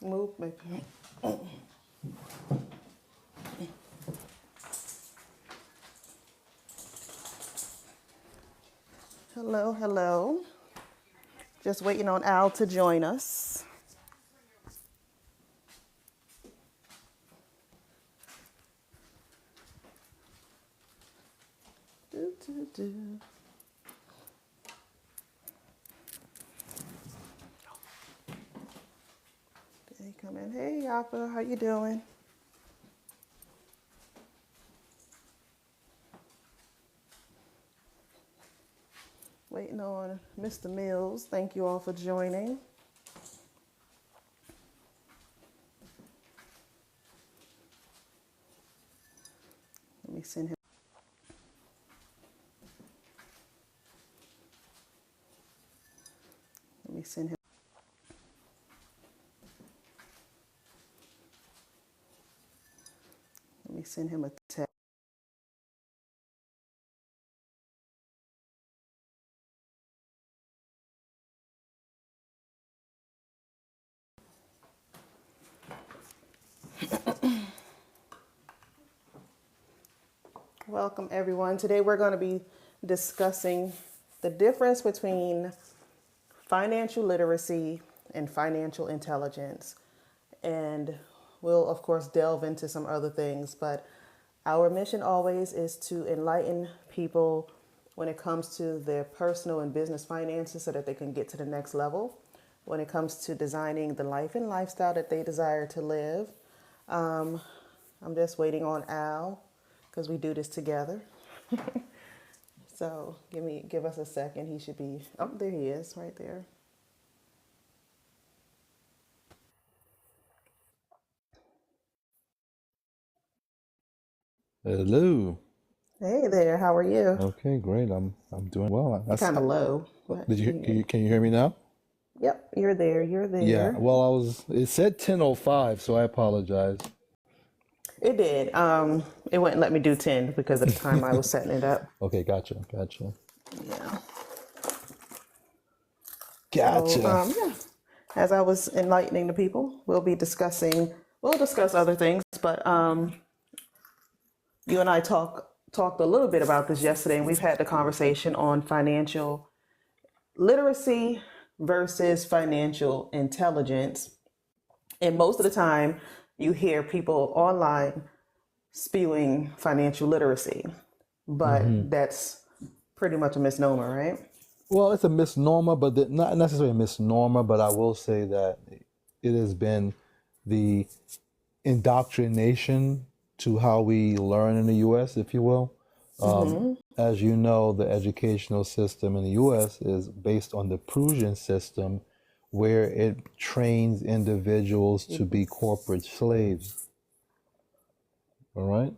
Move, maybe. Hello, hello. Just waiting on Al to join us. Do, do, do. There you come in. Hey, Yapa, how you doing? Waiting on Mr. Mills. Thank you all for joining. Let me send him. Let me send him. Let me send him a text. Welcome, everyone. Today we're going to be discussing the difference between financial literacy and financial intelligence. And we'll, of course, delve into some other things. But our mission always is to enlighten people when it comes to their personal and business finances so that they can get to the next level. When it comes to designing the life and lifestyle that they desire to live. I'm just waiting on Al, because we do this together. So give us a second. He should be, oh, there he is, right there. Hello. Hey there, how are you? Okay, great. I'm doing well. You're kind of low. Did you can you hear me now? Yep, you're there, you're Yeah. there. Well, it said 10:05, so I apologize. It did. It wouldn't let me do 10 because of the time I was setting it up. Okay, gotcha. Yeah. So, Gotcha. yeah, as I was enlightening the people, we'll discuss other things, but you and I talked a little bit about this yesterday, and we've had the conversation on financial literacy versus financial intelligence. And most of the time, you hear people online spewing financial literacy, hmm but that's pretty much a misnomer, right? Well, it's a misnomer, but not necessarily a misnomer, but I will say that it has been the indoctrination to how we learn in the U.S., if you will. As you know, the educational system in the U.S. is based on the Prussian system, where it trains individuals to be corporate slaves. All right?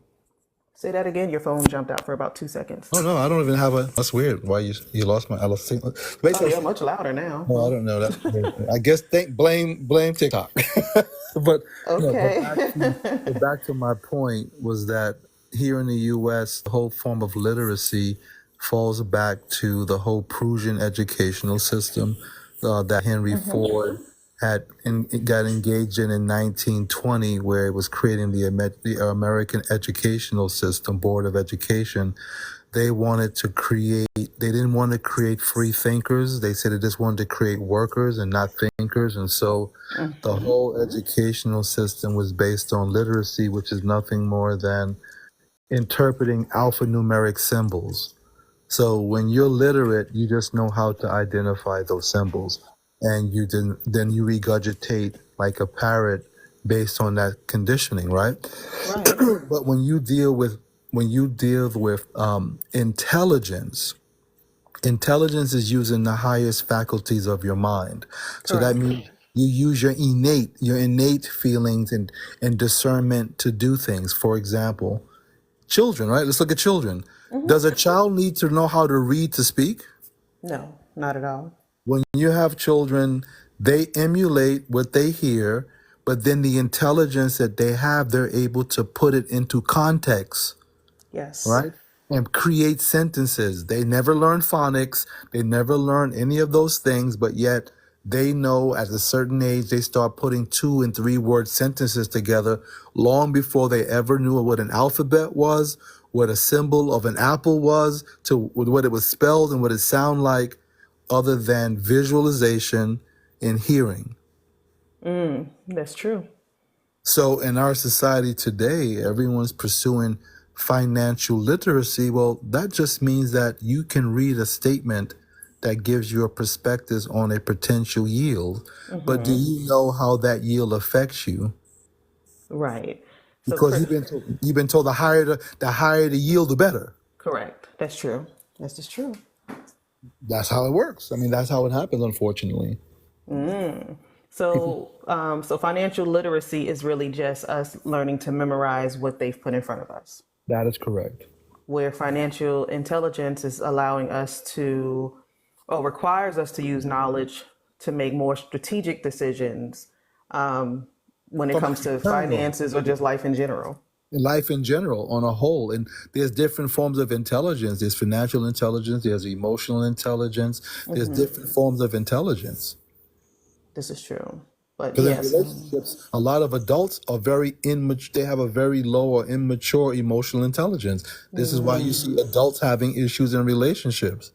Say that again. Your phone jumped out for about 2 seconds. Oh no, I don't even have a. That's weird. Why you lost my? I lost signal. Oh, Basically, yeah, much louder now. no, I Well, don't know. That's weird. I guess blame TikTok. But no, okay. but back to my point was that here in the U.S., the whole form of literacy falls back to the whole Prussian educational system that Henry Ford got engaged in 1920, where it was creating the American educational system, Board of Education. They wanted to create, they didn't want to create free thinkers. They said they just wanted to create workers and not thinkers. And so the whole educational system was based on literacy, which is nothing more than interpreting alphanumeric symbols. So when you're literate, you just know how to identify those symbols, and then you regurgitate like a parrot based on that conditioning, right? Right. But when you deal with intelligence, intelligence is using the highest faculties of your mind. So that Correct. means you use your innate feelings and discernment to do things. For example, children, right? Let's look at children. Does a child need to know how to read to speak? No, not at all. When you have children, they emulate what they hear, but then the intelligence that they have, they're able to put it into context, Yes. right? And create sentences. They never learn phonics, they never learn any of those things, but yet They know at a certain age they start putting 2 and 3 word sentences together long before they ever knew what an alphabet was, what a symbol of an apple was, to what it was spelled and what it sounded like, other than visualization and hearing. That's true. So in our society today, everyone's pursuing financial literacy. Well, that just means that you can read a statement that gives your perspectives on a potential yield. But do you know how that yield affects you? Right. So, Because you've been told the higher the yield, the better. correct. That's true. That's just true. That's how it works. I mean, that's how it happens, unfortunately. So, so financial literacy is really just us learning to memorize what they've put in front of us. That is correct. Where financial intelligence is allowing us to, or requires us to use knowledge to make more strategic decisions when it comes to finances or just life in general. Life in general on a whole. And there's different forms of intelligence. There's financial intelligence, there's emotional intelligence, there's different forms of intelligence. This is true. But Because in yes, relationships, a lot of adults are very immature. They have a very low or immature emotional intelligence. This is why you see adults having issues in relationships.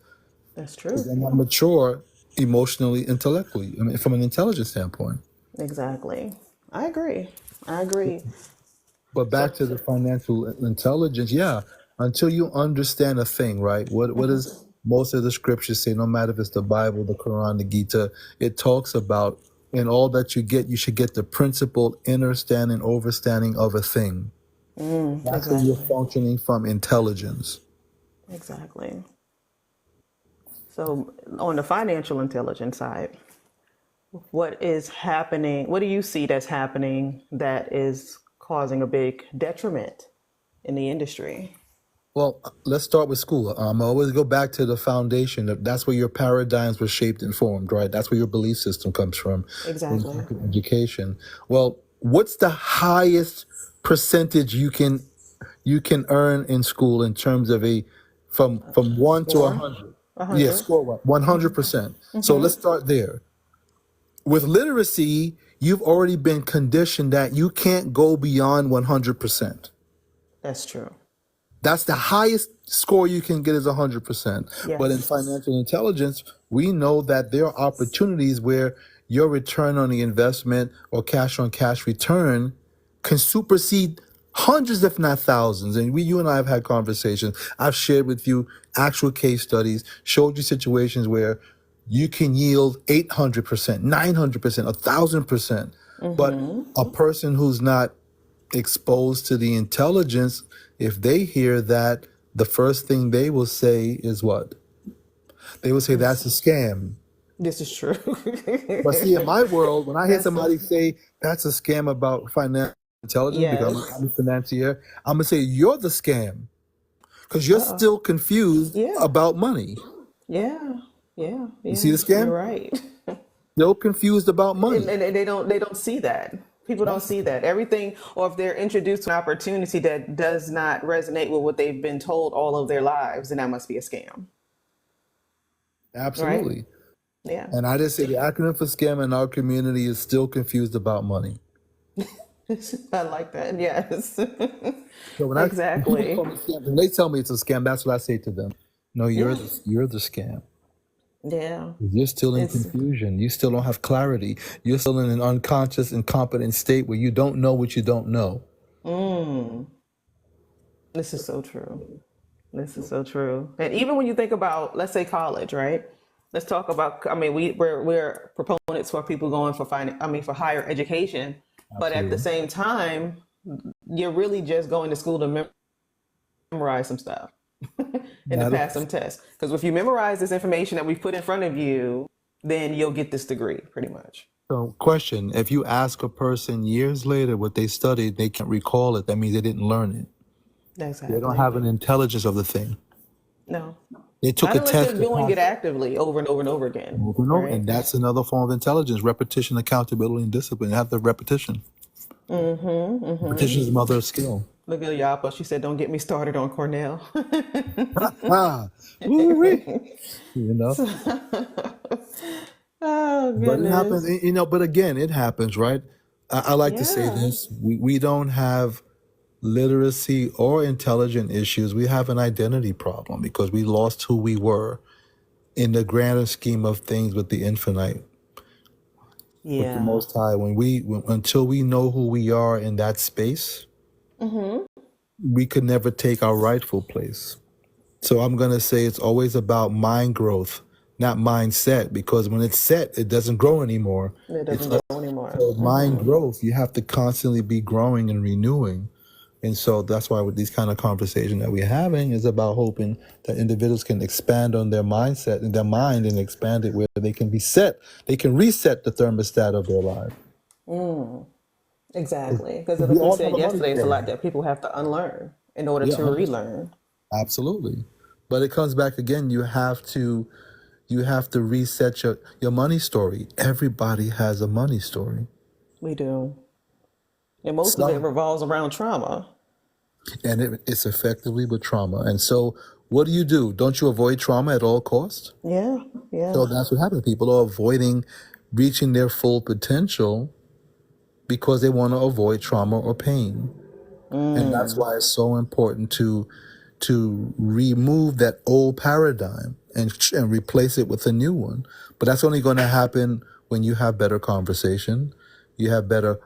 that's true. They're not mature emotionally, intellectually, I mean, from an intelligence standpoint. Exactly. I agree. I agree. But back to the financial intelligence, yeah, until you understand a thing, right? What does most of the scriptures say, no matter if it's the Bible, the Quran, the Gita, it talks about in all that you get, you should get the principle, understanding, overstanding of a thing. That's when you're Exactly. functioning from intelligence. Exactly. So on the financial intelligence side, what is happening? What do you see that's happening that is causing a big detriment in the industry? Well, let's start with school. I always go back to the foundation. That's where your paradigms were shaped and formed, right? That's where your belief system comes from when you Exactly. talk about education. Well, what's the highest percentage you can earn in school in terms of a from 1 to 100? A Yeah, hundred. score what? 100%. So let's start there. With literacy, you've already been conditioned that you can't go beyond 100%. That's true. That's the highest score you can get is 100%. But in Yes. financial intelligence, we know that there are opportunities where your return on the investment or cash on cash return can supersede hundreds, if not thousands. And you and I have had conversations. I've shared with you actual case studies, showed you situations where you can yield 800%, 900%, 1,000%. But a person who's not exposed to the intelligence, if they hear that, the first thing they will say is what? They will say that's a scam. This is true. But see, in my world, when I hear That's somebody say that's a scam about financial intelligence, because I'm yes. a financier, I'm gonna say you're the scam because you're still confused Yeah. about money. Yeah. Yeah. You see Yeah. the You're scam? right. Still confused about And, money. and they don't see that. People don't That's see that. Everything, or if they're introduced to an opportunity that does not resonate with what they've been told all of their lives, then that must be a scam. Right? absolutely. Yeah. And I just say the acronym for scam in our community is still confused about money. I like that. Yes. So when people call Exactly. me scam, when they tell me it's a scam, that's what I say to them. No, Yeah. you're the scam. Yeah. You're still in It's confusion. You still don't have clarity. You're still in an unconscious, incompetent state where you don't know what you don't know. this is so true. This is so true. And even when you think about, let's say, college, right? Let's talk about. I mean, we're proponents for people going for for higher education, but at the Absolutely. same time, you're really just going to school to memorize some stuff and to That pass is, some tests. Because if you memorize this information that we've put in front of you, then you'll get this degree, pretty much. so, question: if you ask a person years later what they studied, they can't recall it. That means they didn't learn it. They don't Exactly. have an intelligence of the thing. No. They took Not a unless they're test to doing pass it actively over and over and over again, it. No, right? and that's another form of intelligence: repetition, accountability, and discipline. You have the repetition. Repetition is the mother of skill. Look at Yapa. She said, "Don't get me started on Cornell." Ah, woo-wee. You know. Oh Oh But it happens, goodness. but again, it happens, right? I like to say Yeah. this: we don't have literacy or intelligent issues. We have an identity problem because we lost who we were in the grander scheme of things with the infinite, with the Yeah. Most High. Until we know who we are in that space, Mm-hmm. we could never take our rightful place. So I'm going to say it's always about mind growth, not mindset, because when it's set, it doesn't grow anymore. It It's doesn't like, go anymore. so mind Mm-hmm. growth, you have to constantly be growing and renewing. And so that's why with these kind of conversation that we're having is about hoping that individuals can expand on their mindset and their mind and expand it where they can be set. They can reset the thermostat of their life. Mm. Exactly. Because Because we like we all have said a money yesterday, it's a story. lot that people have to unlearn in order Yeah, to relearn. absolutely. But it comes back again. You have to reset your money story. Everybody has a money story. We do. And most of it Some revolves around trauma. and it's effectively with trauma. And so what do? Don't you avoid trauma at all costs? Yeah. Yeah. So that's what happens. People are avoiding reaching their full potential because they want to avoid trauma or pain. And that's Mm. why it's so important to remove that old paradigm and replace it with a new one. But that's only going to happen when you have better conversation, you have better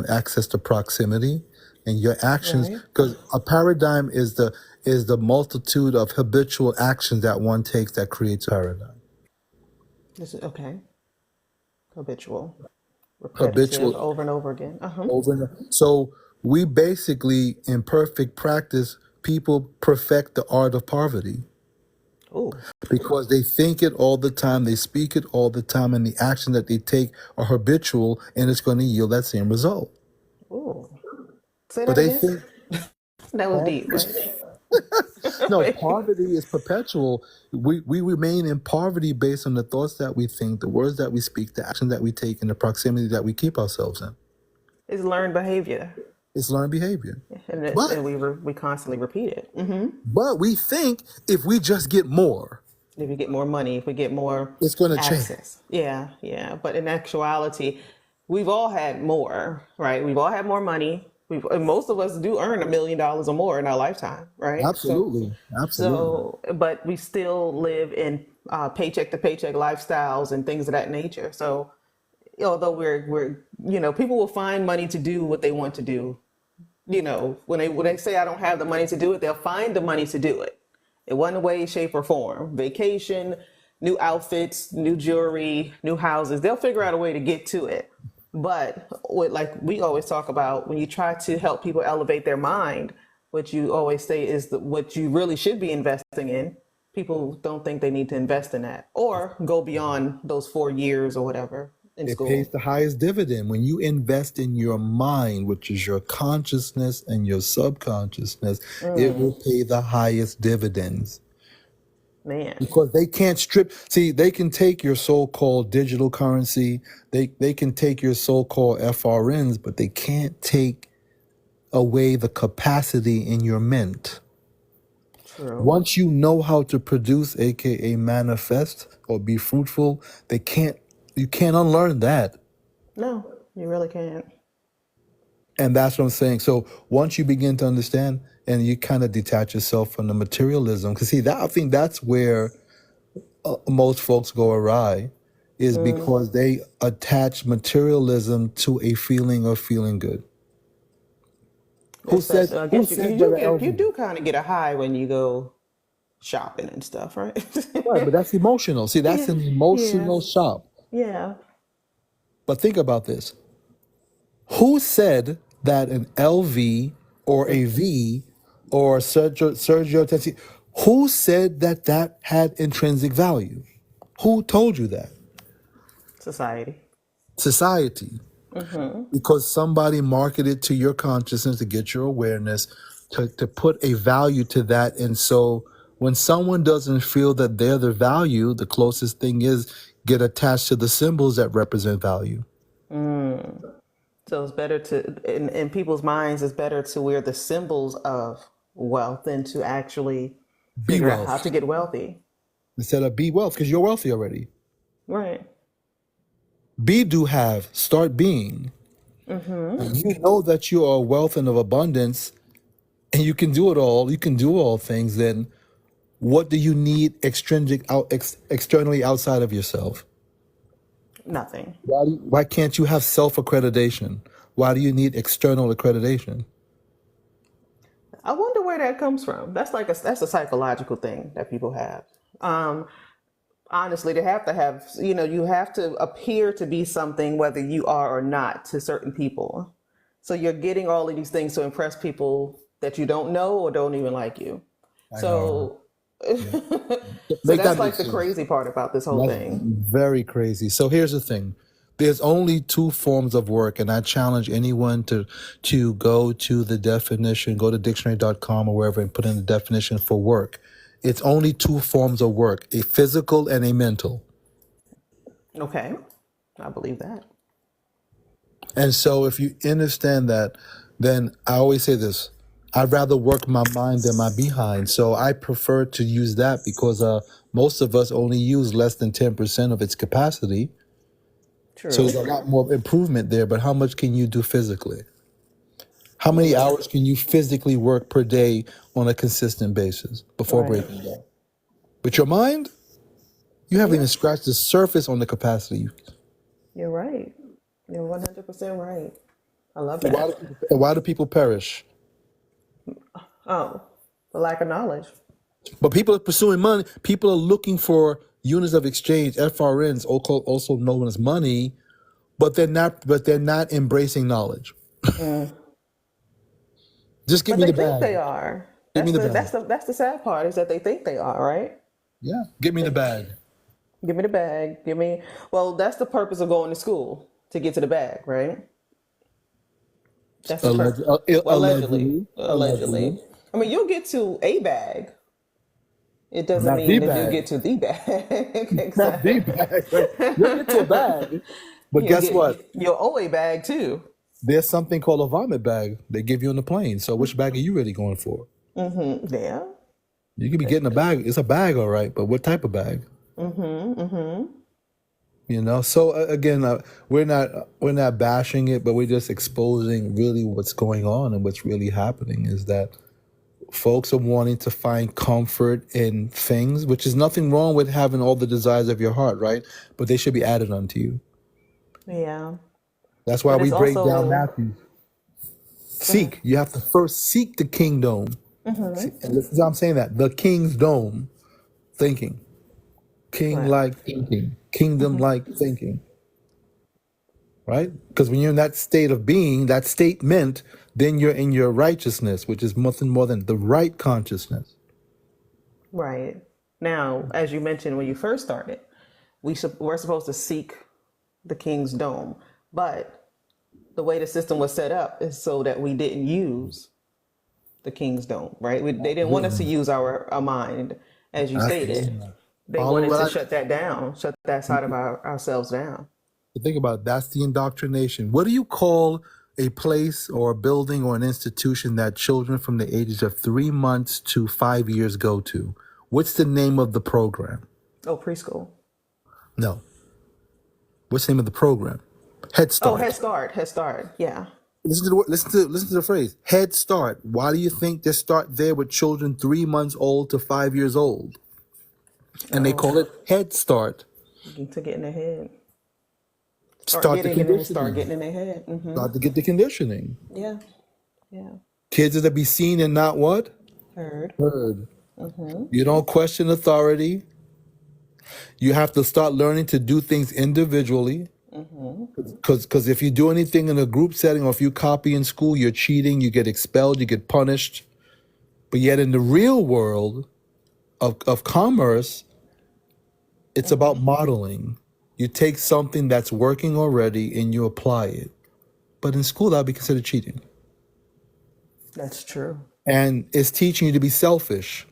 access to proximity, and your actions. Right. Because a paradigm is the multitude of habitual actions that one takes that creates a paradigm. This is okay. Habitual. Repetitive Habitual over and over again. Uh-huh. over and over. So we basically, in perfect practice, people perfect the art of poverty. Oh. Because they think it all the time, they speak it all the time, and the action that they take are habitual, and it's going to yield that same result. Oh. Say But that they again. think That was deep, poverty, right? no, Wait. poverty is perpetual. We remain in poverty based on the thoughts that we think, the words that we speak, the action that we take, and the proximity that we keep ourselves in. It's learned behavior. It's learned behavior. And But we constantly repeat it. Hmm. but we think if we just get more, If we get more money, if we get more it's going to change. access. Yeah, yeah. But in actuality, we've all had more, right? We've all had more money. And most of us do earn $1 million or more in our lifetime, right? Absolutely, absolutely. But we still live in paycheck to paycheck lifestyles and things of that nature. So, although people will find money to do what they want to do. When they say I don't have the money to do it, they'll find the money to do it in one way, shape, or form. Vacation, new outfits, new jewelry, new houses. They'll figure out a way to get to it. But like we always talk about, when you try to help people elevate their mind, what you always say is that what you really should be investing in. People don't think they need to invest in that or go beyond those 4 years or whatever in It pays school. the highest dividend when you invest in your mind, which is your consciousness and your subconsciousness. It will pay the highest dividends Man, because they can't strip. See, they can take your so-called digital currency. They can take your so-called FRNs, but they can't take away the capacity in your mint. true. Once you know how to produce, aka manifest or be fruitful, you can't unlearn that. No, you really can't. And that's what I'm saying. So once you begin to understand and you kind of detach yourself from the materialism, because see, that I think that's where most folks go awry, is because they attach materialism to a feeling of feeling good. Who said Especially, I who guess said that an you LV? do kind of get a high when you go shopping and stuff, right? Right, but that's emotional. See, that's Yeah, an yeah, emotional shop. yeah. But think about this. Who said that an LV or a V or Sergio Tessi, who said that that had intrinsic value? Who told you that? Society. Society. Because somebody marketed to your consciousness to get your awareness, to put a value to that. And so when someone doesn't feel that they're the value, the closest thing is get attached to the symbols that represent value. So it's better in people's minds, it's better to wear the symbols of wealth than to actually Be figure out how wealth. to get wealthy. Instead of be wealth, because you're wealthy already. Right. Be, do, have. Start being. And you know that you are a wealth and of abundance, and you can do it all. You can do all things. Then what do you need externally outside of yourself? Nothing. Why can't you have self accreditation? Why do you need external accreditation? I wonder where that comes from. That's a psychological thing that people have. Um, Honestly, they have to have, you have to appear to be something whether you are or not to certain people. So you're getting all of these things to impress people that you don't know or don't even like you. I know. So Yeah. so Make that's that make like the sense. crazy part about this whole That's thing. very crazy. So here's the thing. There's only two forms of work, and I challenge anyone to go to the definition, go to dictionary.com or wherever and put in the definition for work. It's only two forms of work, a physical and a mental. Okay. I believe that. And so if you understand that, then I always say this. I'd rather work my mind than my behind. So I prefer to use that because most of us only use less than 10% of its capacity. So True. there's a lot more improvement there, but how much can you do physically? How many Yeah. hours can you physically work per day on a consistent basis before Right. breaking down? But your mind, you haven't Yeah. even scratched the surface on the capacity. You're right. You're 100% right. I love And that. why do people perish? Oh, the lack of knowledge. But people are pursuing money. People are looking for units of exchange, FRNs, also known as money, but they're not. But they're not embracing knowledge. Mm. Just give But me they the think bag. they are. Give me That's the the bag. that's the that's the sad part is that they think they are, right? Yeah, give me the They bag. give me the bag. Give me. Well, that's the purpose of going to school to get to the bag, right? That's the purpose. Well, allegedly, Allegedly, allegedly. allegedly, I mean, you'll get to a bag. It doesn't not the mean that you bag, get to the bag. not the Exactly. bag. Right? You'll get to a bag, but You'll guess get what? your OA bag too. There's something called a vomit bag they give you on the plane. So which bag are you really going for? Mm-hmm. Yeah. You could be getting a bag. It's a bag, all right, but what type of bag? Mm-hmm. Mm-hmm. You know. So again, we're not bashing it, but we're just exposing really what's going on and what's really happening is that folks are wanting to find comfort in things, which is nothing wrong with having all the desires of your heart, right? But they should be added unto you. Yeah. That's why But we it's break down also Matthew. go ahead. Seek. You have to first seek the kingdom. See, and listen to how I'm saying that. The king's dome thinking. King Right. like thinking. Kingdom like thinking. Right? Because when you're in that state of being, that state meant then you're in your righteousness, which is nothing more than the right consciousness. Right. Now, as you mentioned when you first started, we're supposed to seek the king's dome, but the way the system was set up is so that we didn't use the king's dome, right? They didn't want us to Absolutely. use our mind, as you stated. Absolutely. They Follow wanted what to I shut that down, shut that side of ourselves down. think about it. That's the indoctrination. What do you call a place or a building or an institution that children from the ages of 3 months to 5 years go to? What's the name of the program? Oh, preschool. No. What's the name of the program? Head Oh, Head Start. Start. Head Start. Yeah. Listen to the phrase. Head Start. Why do you think they start there with children 3 months old to 5 years old? And they Oh, call it Head Start. to get in their head. Start the Start conditioning. getting in their head. Mm-hmm. Start to get the conditioning. Yeah. Yeah. Kids are to be seen and not what? Heard. Heard. Mm-hmm. You don't question authority. You have to start learning to do things individually. Mm-hmm. Because if you do anything in a group setting or if you copy in school, you're cheating, you get expelled, you get punished. But yet in the real world of commerce, it's Mm-hmm. about modeling. You take something that's working already and you apply it. But in school, that would be considered cheating. That's true. And it's teaching you to be selfish.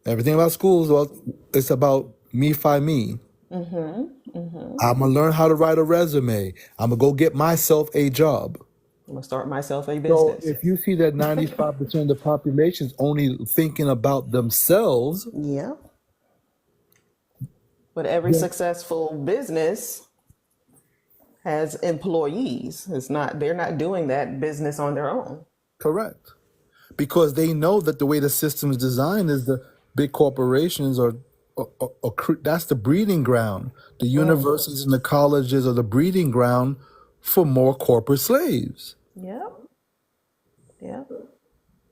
Everything about school is it's about me fi me. Mm-hmm. Mm-hmm. I'm gonna learn how to write a resume. I'm gonna go get myself a job. I'm gonna start myself a So business. if you see that 95% of the population is only thinking about themselves, Yeah. But every then successful business has employees. They're not doing that business on their own. Correct. Because they know that the way the system is designed is the big corporations that's the breeding ground. The universities and the colleges are the breeding ground for more corporate slaves. Yep. Yep.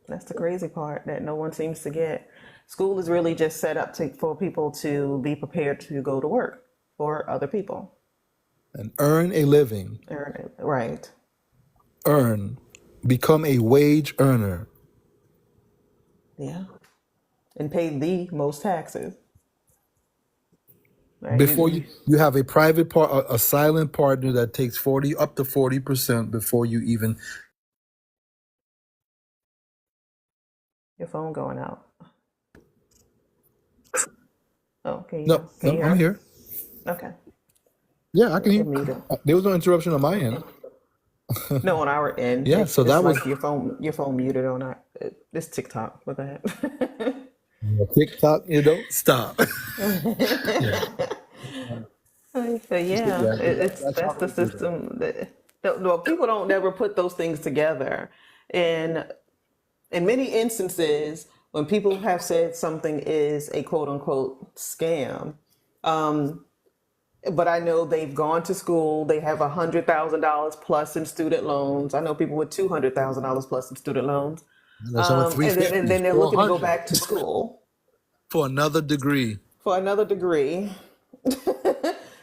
That's the crazy part that no one seems to get. School is really just set up for people to be prepared to go to work for other people. And earn a living. Earn it. Right. Earn. Become a wage earner. Yeah. And pay the most taxes. Right? Before you have a private part, a silent partner that takes 40 up to 40% before you even. Your phone going out. Oh, No, can you hear? I'm here. Okay. Yeah, I can You're hear. muted. There was no interruption on my end. No, on our end. Yeah, so It's that was like your phone muted on our. It's TikTok. What the heck? TikTok. You don't stop. But yeah, Yeah, that's the system well, people don't never put those things together. And in many instances, when people have said something is a quote unquote scam, but I know they've gone to school, they have $100,000 plus in student loans. I know people with $200,000 plus in student loans, There's over and then 350, they're looking to go 400 back to school for another degree. for another degree.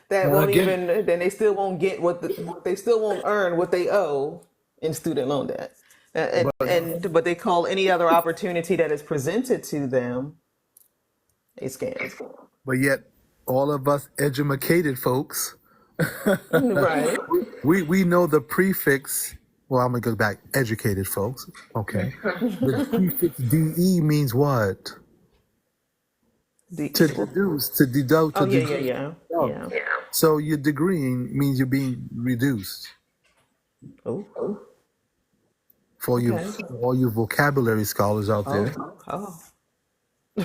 That And won't again, even, then they still won't get they still won't earn what they owe in student loan debt. But they call any other opportunity that is presented to them a scam. but yet all of us educated folks, Right. we know the prefix. Well, I'm gonna go back. Educated folks. Okay. The prefix DE means what? To deduce, to deduct, to Oh, yeah, deduce. yeah. So your degreeing means you're being reduced Oh, for you, okay. for all you vocabulary scholars out there. Oh,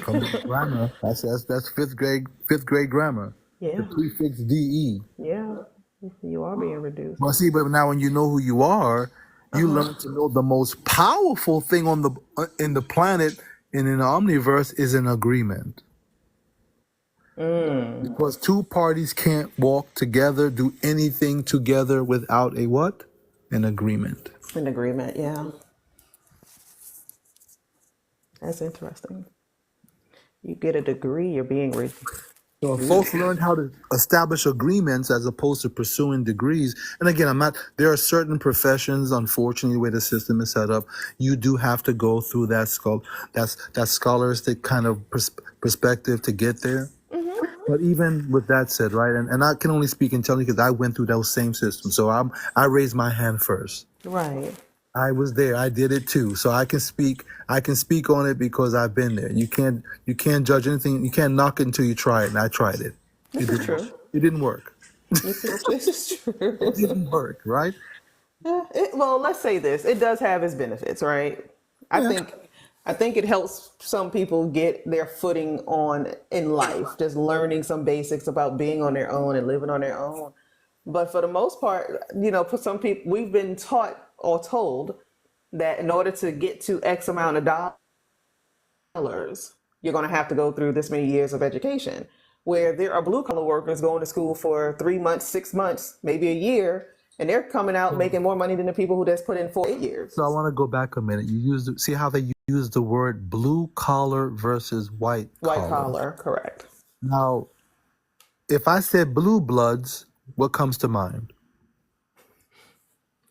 From the grammar, that's fifth grade grammar. The yeah, prefix DE. yeah. You are being reduced. Well, see, but now when you know who you are, you learn to know the most powerful thing on the in the planet and in the omniverse is an agreement. Because two parties can't walk together, do anything together without a what? An agreement. An agreement, yeah. That's interesting. You get a degree, you're being So if folks learn how to establish agreements as opposed to pursuing degrees, and again, there are certain professions, unfortunately, the way the system is set up, you do have to go through that scholastic kind of perspective to get there. But even with that said, right, and I can only speak internally because I went through those same systems. So I raised my hand first. right. I was there. I did it too. So I can speak on it because I've been there. You can't judge anything. You can't knock it until you try it. And I tried it. This is true. It didn't work. This is true. It didn't work, right? Well, let's say this. It does have its benefits, right? Yeah. I think it helps some people get their footing on in life, just learning some basics about being on their own and living on their own. But for the most part, for some people, we've been taught or told that in order to get to X amount of dollars, you're going to have to go through this many years of education. Where there are blue collar workers going to school for 3 months, 6 months, maybe a year, and they're coming out making more money than the people who just put in 4 years. So I want to go back a minute. See how they use the word blue collar versus white collar. White collar, correct. Now, if I said blue bloods, what comes to mind?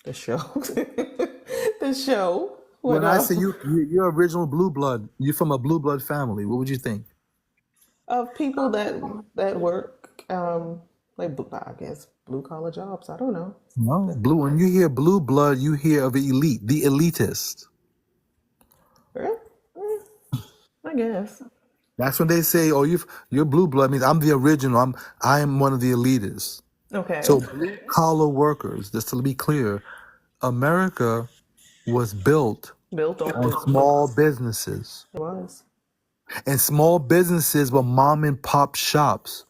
The show. The show. When I say you're original blue blood, you're from a blue blood family, what would you think? Of people that work, like I guess blue collar jobs. I don't know. No, blue. When you hear blue blood, you hear of the elite, the elitist. I guess. That's when they say, "Oh, you're blue blood." Means I'm the original. I am one of the elitists. Okay. So blue collar workers. Just to be clear, America was built on small businesses. It was. And small businesses were mom and pop shops.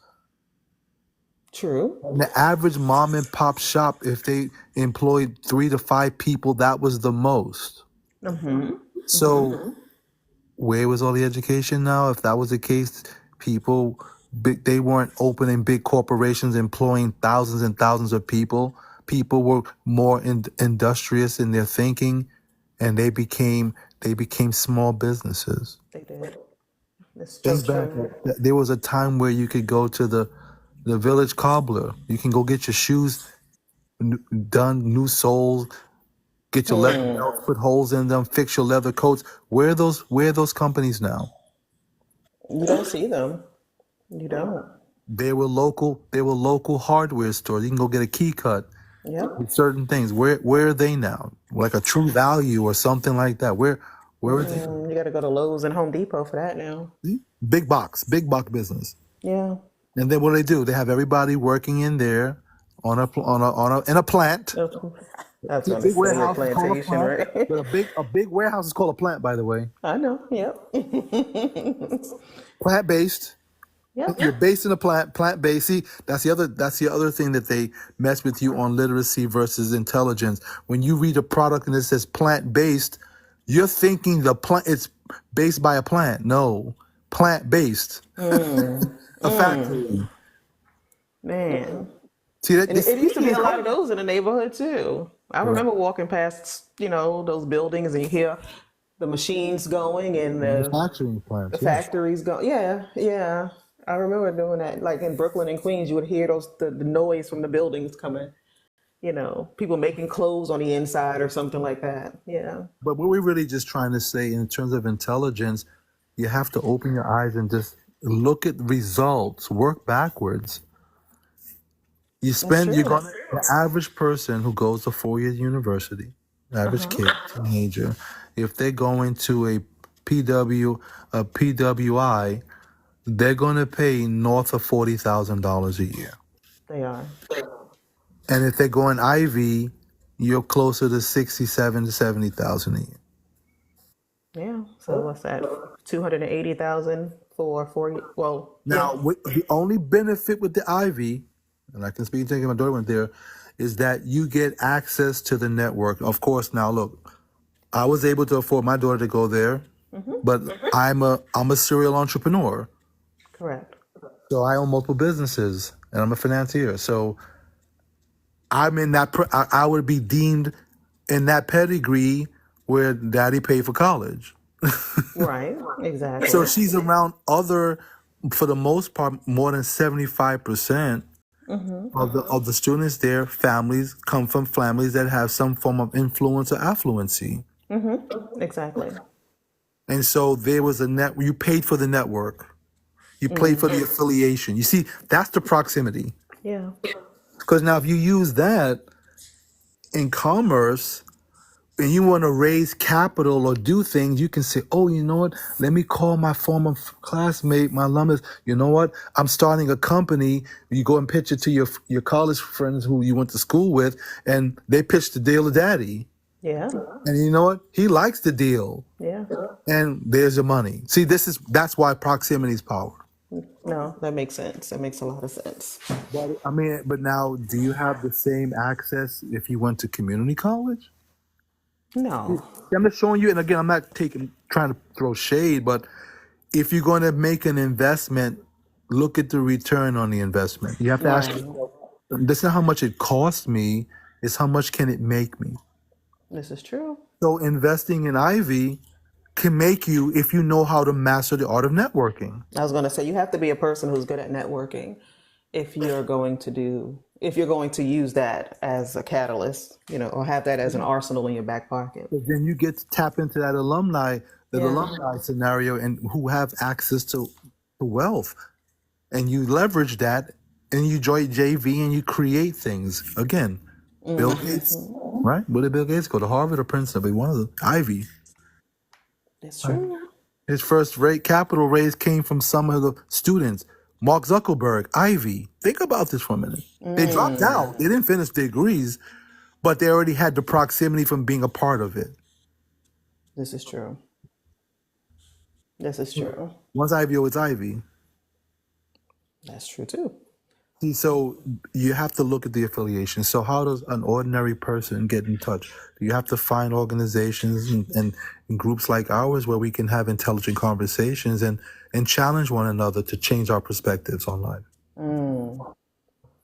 True. And the average mom and pop shop, if they employed 3 to 5 people, that was the most. Mm-hmm. Mm-hmm. So where was all the education now? If that was the case, people they weren't opening big corporations employing thousands and thousands of people. People were more industrious in their thinking, and they became small businesses. They did. It's so Think back, true. there was a time where you could go to the village cobbler. You can go get your shoes done, new soles, get your leather belts, put holes in them, fix your leather coats. Where are those companies now? You don't see them. You don't. They were local hardware stores. You can go get a key cut Yep. with certain things. Where are they now? Like a True Value or something like that. Where are they? You got to go to Lowe's and Home Depot for that now. See? Big box business. Yeah. And then what do? They have everybody working in there in a plant. I was See, a going to big say a warehouse is called a plantation, plant. right? But a big warehouse is called a plant, by the way. I know. Yep. Plant based. Yep. You're based in a plant based. See, that's the other thing that they mess with you on literacy versus intelligence. When you read a product and it says plant based, you're thinking the plant it's based by a plant. No, plant based. A factory. Man. See that And you it see used to it be in a lot of color. those in the neighborhood too. I Correct. remember walking past, those buildings and you hear the machines going and Manufacturing the plants, yes. factories going. Yeah, yeah. I remember doing that. Like in Brooklyn and Queens, you would hear the noise from the buildings coming. People making clothes on the inside or something like that. Yeah. But what we're really just trying to say in terms of intelligence, you have to open your eyes and just look at results, work backwards. That's You're true. gonna, the average person who goes to 4 year university, average kid, teenager, if they're going to a PWI, they're gonna pay north of $40,000 a year. They are. And if they're going Ivy, you're closer to 67 to 70,000 a year. Yeah. So what's that? 280,000 for 4 well, yeah. Now, the only benefit with the Ivy, and I can speak to my daughter went there, is that you get access to the network. Of course, now look, I was able to afford my daughter to go there, but I'm a serial entrepreneur, Correct. so I own multiple businesses, and I'm a financier. So I'm in that. I would be deemed in that pedigree where Daddy paid for college. Right. So Exactly. she's around for the most part, more than 75% of the students there, families come from families that have some form of influence or affluency. Exactly. And so there was you paid for the network. You paid for the affiliation. You see, that's the proximity. Yeah. Because now if you use that in commerce and you want to raise capital or do things, you can say, oh, you know what? Let me call my former classmate, my alumnus. You know what? I'm starting a company. You go and pitch it to your college friends who you went to school with, and they pitch the deal to daddy. Yeah. And you know what? He likes the deal. Yeah. And there's your money. See, that's why proximity is power. No, that makes sense. That makes a lot of sense. But now, do you have the same access if you went to community college? No. I'm just showing you, and again, I'm not trying to throw shade, but if you're going to make an investment, look at the return on the investment. You have to ask Right. yourself, this is not how much it costs me, it's how much can it make me. This is true. So investing in Ivy can make you if you know how to master the art of networking. I was going to say you have to be a person who's good at networking if you're going to use that as a catalyst, or have that as an arsenal in your back pocket. But then you get to tap into that Yeah. alumni scenario, and who have access to wealth, and you leverage that, and you join JV, and you create things. Again, Bill Gates, right? Where did Bill Gates go? To Harvard or Princeton? But one of the Ivy. It's Right. true. His first capital raise came from some of the students. Mark Zuckerberg, Ivy. Think about this for a minute. They dropped out. They didn't finish their degrees, but they already had the proximity from being a part of it. This is true. This is true. Once Ivy, it's Ivy. That's true too. See, so you have to look at the affiliation. So how does an ordinary person get in touch? Do you have to find organizations and groups like ours where we can have intelligent conversations and challenge one another to change our perspectives on life? Mm.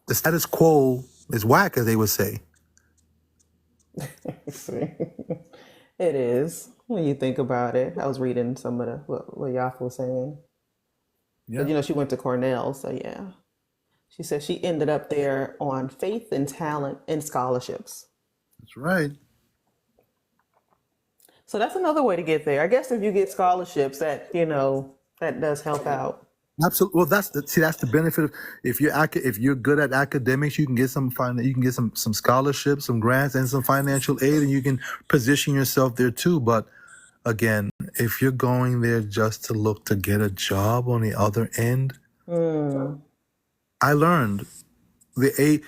The status quo is whack, as they would say. It is when you think about it. I was reading some of the what Yafa was saying. But Yeah, you know, she went to Cornell, so yeah. She said she ended up there on faith and talent and scholarships. that's right. So that's another way to get there. I guess if you get scholarships, that that does help out. Absolutely. Well, that's the benefit of if you're good at academics, you can get some scholarships, some grants, and some financial aid, and you can position yourself there too. But again, if you're going there just to look to get a job on the other end, Mm, I learned the A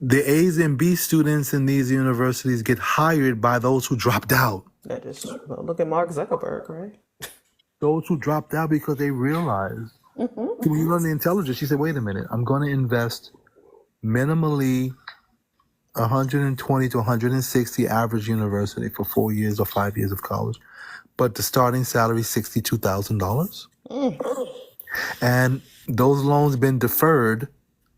the A's and B students in these universities get hired by those who dropped out. that is well. Look at Mark Zuckerberg, right? Those who dropped out because they realized when you learn the intelligence, she said, "Wait a minute, I'm going to invest minimally 120 to 160 average university for 4 years or 5 years of college, but the starting salary is $62,000, Mm, and those loans been deferred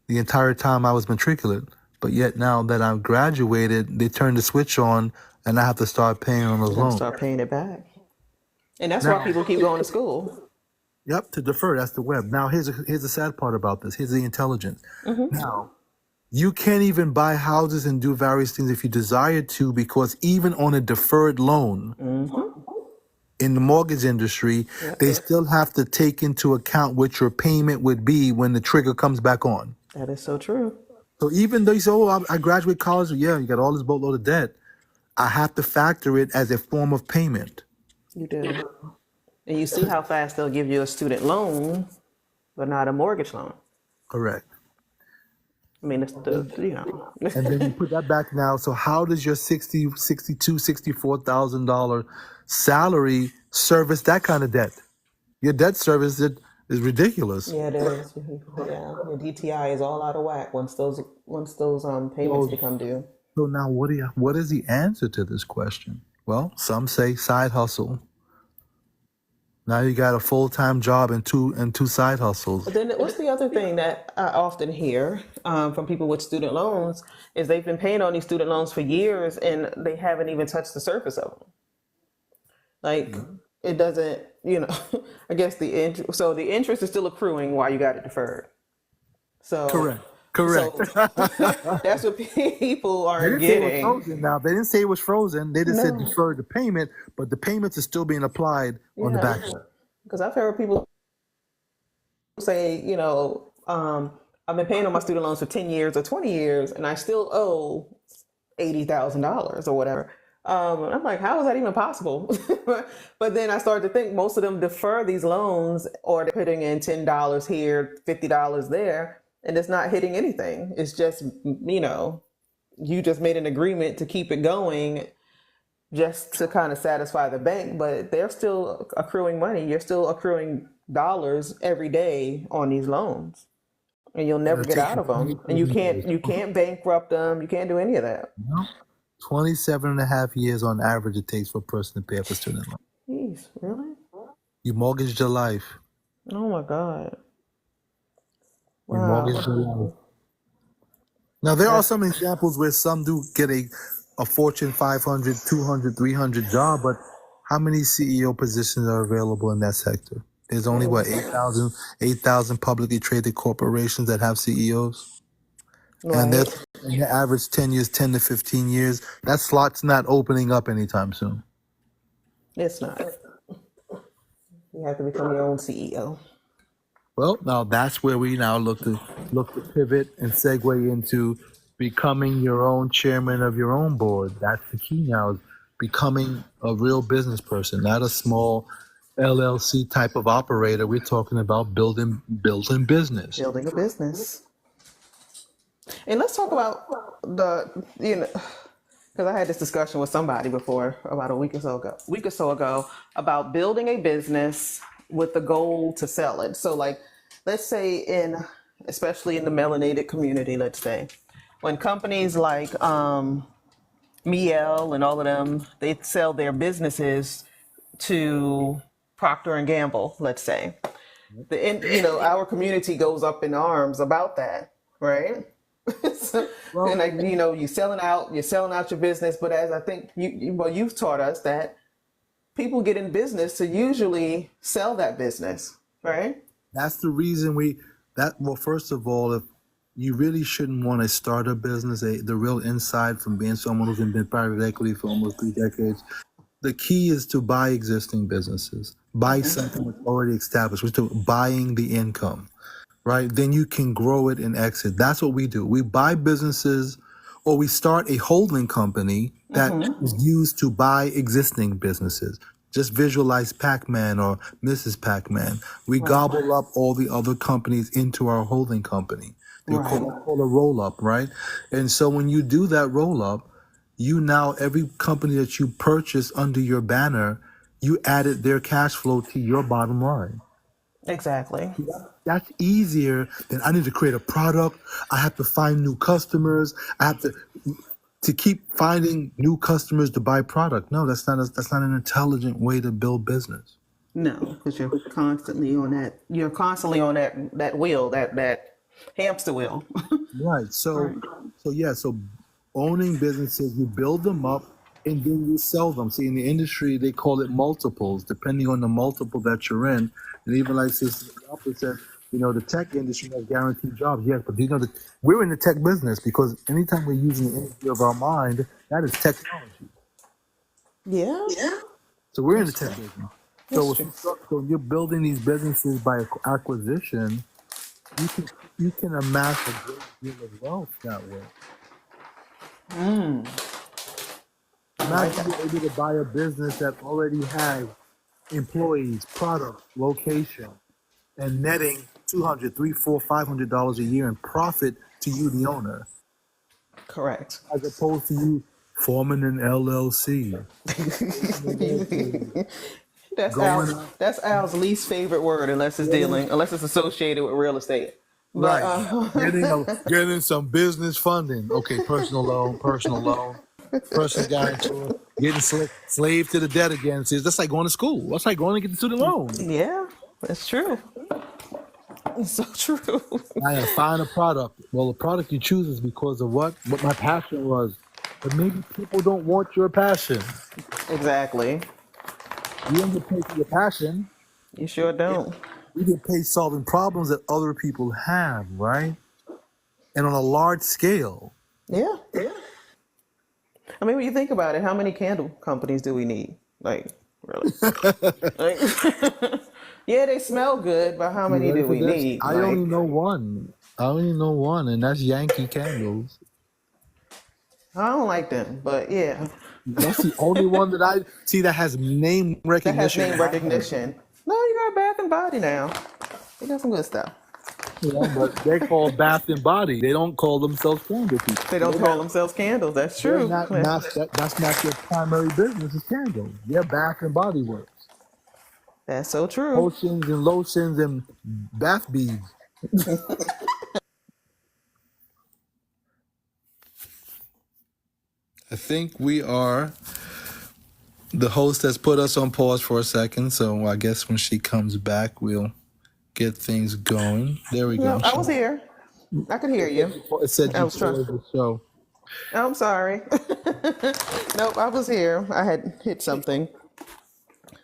the entire time I was matriculate. But yet now that I've graduated, they turn the switch on, and I have to start paying on those gotta loans. start paying it back, and that's why Now, people keep going to school. yep, to defer. That's the web. Now here's the sad part about this. Here's the intelligence. Now you can't even buy houses and do various things if you desire to, because even on a deferred loan in the mortgage industry, Yep, they still have to take into account what your payment would be when the trigger comes back on. that is so true. So even though you say, "Oh, I graduate college," yeah, you got all this boatload of debt. I have to factor it as a form of payment. You do, and you see how fast they'll give you a student loan, but not a mortgage loan. Correct. I mean, it's the. And then you put that back now. So how does your 60, 62, $64,000 salary service that kind of debt? Your debt service is ridiculous. Yeah, it is. Yeah, your DTI is all out of whack once those payments So, become due. so now what is the answer to this question? Well, some say side hustle. Now you got a full-time job and two side hustles. But then what's the other thing that I often hear from people with student loans is they've been paying on these student loans for years and they haven't even touched the surface of them. Like it doesn't, I guess the interest is still accruing while you got it deferred. So, Correct. so that's what people They aren't didn't say it was getting. frozen. Now they didn't say it was frozen. They just said No, deferred the payment, but the payments are still being applied on the yeah, back end. because I've heard people say, I've been paying on my student loans for 10 years or 20 years and I still owe $80,000 or whatever. And I'm like, how is that even possible? But then I started to think most of them defer these loans or they're putting in $10 here, $50 there, and it's not hitting anything. It's just, you just made an agreement to keep it going just to kind of satisfy the bank, but they're still accruing money. You're still accruing dollars every day on these loans, and you'll never It'll get take out you of them. And you 27 can't years. you can't bankrupt them. You can't do any of that. 27 and a half years on average it takes for a person to pay off a student loan. Jeez, really? You mortgaged your life. Oh my God! You mortgaged your Wow, life. Now, there are that's some examples where some do get a Fortune 500, 200, 300 job, but how many CEO positions are available in that sector? There's only, what, 8,000 publicly traded corporations that have CEOs? And right. that's in the average 10 years, 10 to 15 years. That slot's not opening up anytime soon. It's not. You have to become your own CEO. Well, now that's where we now look to pivot and segue into becoming your own chairman of your own board. That's the key now, is becoming a real business person, not a small LLC type of operator. We're talking about building business. Building a business. And let's talk about because I had this discussion with somebody before about a week or so ago about building a business with the goal to sell it. So like, let's say in especially in the melanated community, let's say. When companies like Miel and all of them, they sell their businesses to Procter and Gamble, let's say. Our community goes up in arms about that, right? So, and Well, like, you're selling out your business, but as I think you've taught us that people get in business to usually sell that business, right? that's the reason well, first of all, if you really shouldn't want to start a business, the real insight from being someone who's been in private equity for almost 3 decades, the key is to buy existing businesses, buy something that's already established, which is buying the income, right? Then you can grow it and exit. That's what we do. We buy businesses or we start a holding company that is used to buy existing businesses. Just visualize Pac-Man or Mrs. Pac-Man. We Right. gobble up all the other companies into our holding company. They're Right. called a roll-up, right? And so when you do that roll-up, every company that you purchase under your banner, you added their cash flow to your bottom line. Exactly. That's easier than I need to create a product. I have to find new customers. I have to keep finding new customers to buy product. No, that's not an intelligent way to build business. No, because you're constantly on that wheel, that hamster wheel. Right. Right. So owning businesses, you build them up and then you sell them. See, in the industry, they call it multiples, depending on the multiple that you're in. And even like this opposite said, the tech industry has guaranteed jobs. Yes, but that we're in the tech business because anytime we're using the energy of our mind, that is technology. Yeah, So we're in the that's tech true. business. That's true. So you're building these businesses by acquisition. You can you can amass a great deal of wealth that way. I like Imagine that. you're able to buy a business that already has employees, products, location, and netting 200, 3, 4, $500 a year in profit to you, the owner, Correct. as opposed to you forming an LLC, negotiating, That's going Al's. out. That's Al's least favorite word, unless it's associated with real estate. But Right. Getting some business funding. Okay, personal loan, personal guarantor, getting slave to the debt again. See, that's like going to school. That's like going to get the student loan. yeah, that's true. It's so true. I gotta find a product. Well, the product you choose is because of what my passion was. But maybe people don't want your passion. Exactly. You don't get paid for your passion. You sure don't. You get paid solving problems that other people have, right? And on a large scale. Yeah. I mean, when you think about it, how many candle companies do we need? Like, really? Like, yeah, they smell good, but how You many ready do for we this? need? I only Like, know one. I only know one, and that's Yankee Candles. I don't like them, but yeah, That's the only one that I see that has name that has recognition. name recognition. No, you got Bath and Body now. They got some good stuff. Yeah, but they're called Bath and Body. They don't call themselves candle people. They don't call themselves candles. That's They're true. that's not their primary business is candles. They're Bath and Body Works. That's so true. Potions and lotions and bath beads. I think the host has put us on pause for a second, so I guess when she comes back, we'll get things going. There we No, go. I was here. I could hear you. It said I you was trying. paused the show. I'm sorry. Nope, I was here. I had hit something.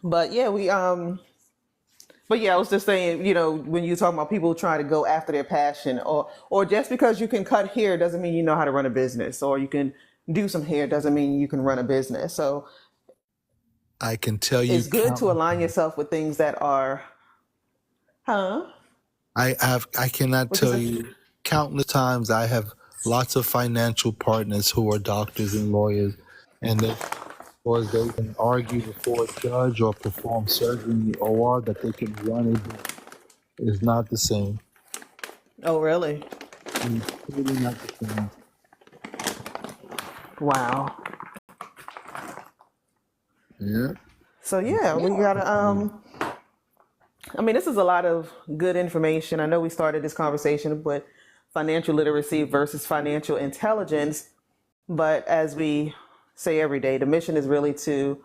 But yeah, but yeah, I was just saying, when you talk about people trying to go after their passion, or just because you can cut hair doesn't mean you know how to run a business, or you can do some hair doesn't mean you can run a business. So I can tell you it's good to countless. align yourself with things that are, huh? I cannot What you tell say? you countless times I have lots of financial partners who are doctors and lawyers, and they because they can argue before a judge or perform surgery in the OR that they can run a business. It is not the same. Oh, really? It's totally not the same. Wow. Yeah. So yeah, we gotta I mean, this is a lot of good information. I know we started this conversation with financial literacy versus financial intelligence, but as we say every day, the mission is really to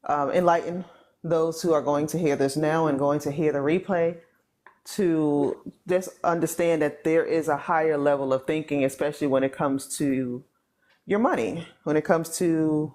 enlighten those who are going to hear this now and going to hear the replay to just understand that there is a higher level of thinking, especially when it comes to your money, when it comes to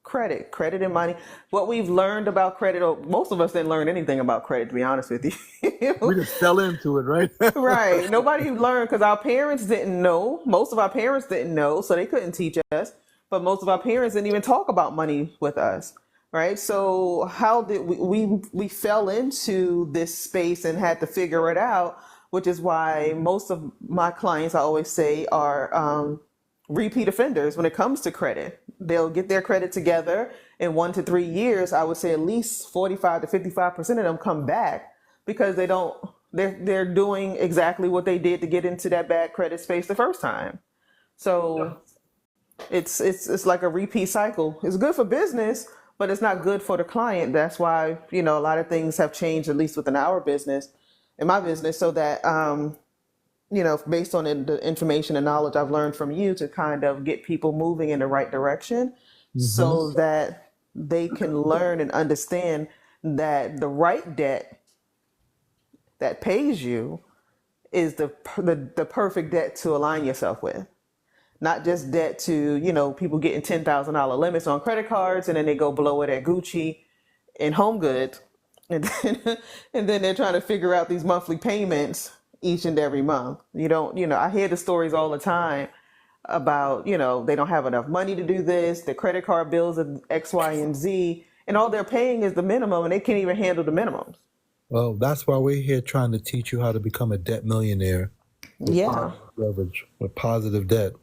credit and money. What we've learned about credit, or most of us didn't learn anything about credit, to be honest with We you. just fell into it, right? Right. Nobody learned because our parents didn't know. Most of our parents didn't know, so they couldn't teach us. But most of our parents didn't even talk about money with us. Right. So how did we fell into this space and had to figure it out, which is why most of my clients, I always say, are repeat offenders when it comes to credit. They'll get their credit together in 1 to 3 years. I would say at least 45 to 55% of them come back because they're doing exactly what they did to get into that bad credit space the first time. So it's like a repeat cycle. It's good for business, but it's not good for the client. That's why, a lot of things have changed, at least within our business, in my business, so that based on the information and knowledge I've learned from you to kind of get people moving in the right direction Hmm. so that they can learn and understand that the right debt that pays you is the perfect debt to align yourself with. Not just debt to, people getting $10,000 limits on credit cards and then they go blow it at Gucci and Home Goods. And then, and then they're trying to figure out these monthly payments each and every month. I hear the stories all the time about, they don't have enough money to do this, the credit card bills are X, Y, and Z, and all they're paying is the minimum and they can't even handle the minimums. Well, that's why we're here trying to teach you how to become a debt millionaire with Yeah, positive leverage, with positive debt.